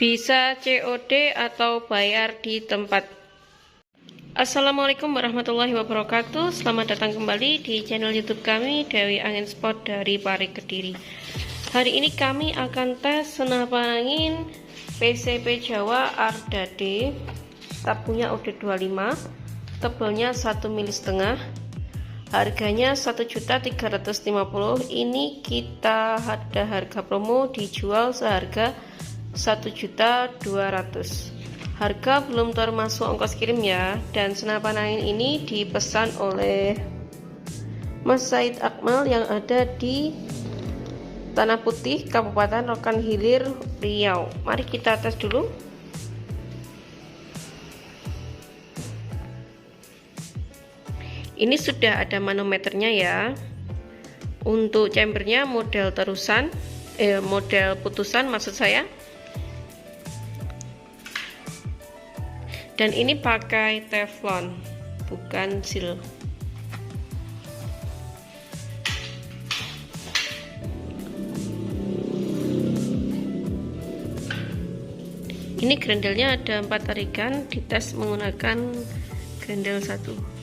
Bisa COD atau bayar di tempat. Assalamualaikum warahmatullahi wabarakatuh. Selamat datang kembali di channel YouTube kami, Dewi Angin Sport dari Pare Kediri. Hari ini kami akan tes senapan angin PCP Jawa Arda D. Tabungnya OD25, tebalnya 1,5 mm. Harganya 1.350.000. Ini kita ada harga promo, dijual seharga 1.200.000. Harga belum termasuk ongkos kirim ya. Dan senapan angin ini dipesan oleh Mas Said Akmal yang ada di Tanah Putih, Kabupaten Rokan Hilir, Riau. Mari kita tes dulu. Ini sudah ada manometernya ya. Untuk chambernya model terusan, model putusan maksud saya. Dan ini pakai teflon, bukan sil. Ini grendelnya ada 4 tarikan, dites menggunakan grendel 1.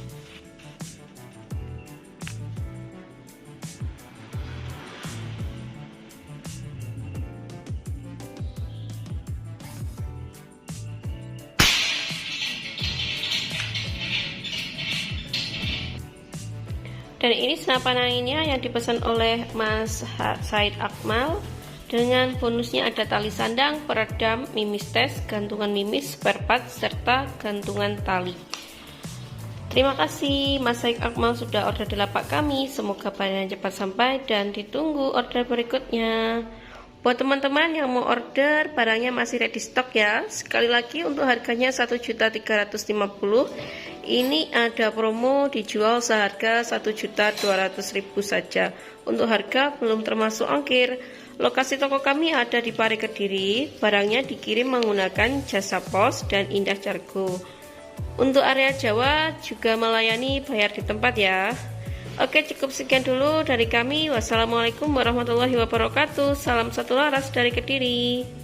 Dan ini senapan anginnya yang dipesan oleh Mas Said Akmal. Dengan bonusnya ada tali sandang, peredam, mimis tes, gantungan mimis, spare part, serta gantungan tali. Terima kasih Mas Said Akmal sudah order di lapak kami. Semoga barangnya cepat sampai dan ditunggu order berikutnya. Buat teman-teman yang mau order, barangnya masih ready stock ya. Sekali lagi untuk harganya 1.350.000. Ini ada promo dijual seharga 1.200.000 saja. Untuk harga belum termasuk ongkir. Lokasi toko kami ada di Pare Kediri. Barangnya dikirim menggunakan jasa pos dan Indah Cargo. Untuk area Jawa juga melayani bayar di tempat ya. Oke, cukup sekian dulu dari kami. Wassalamualaikum warahmatullahi wabarakatuh. Salam satu laras dari Kediri.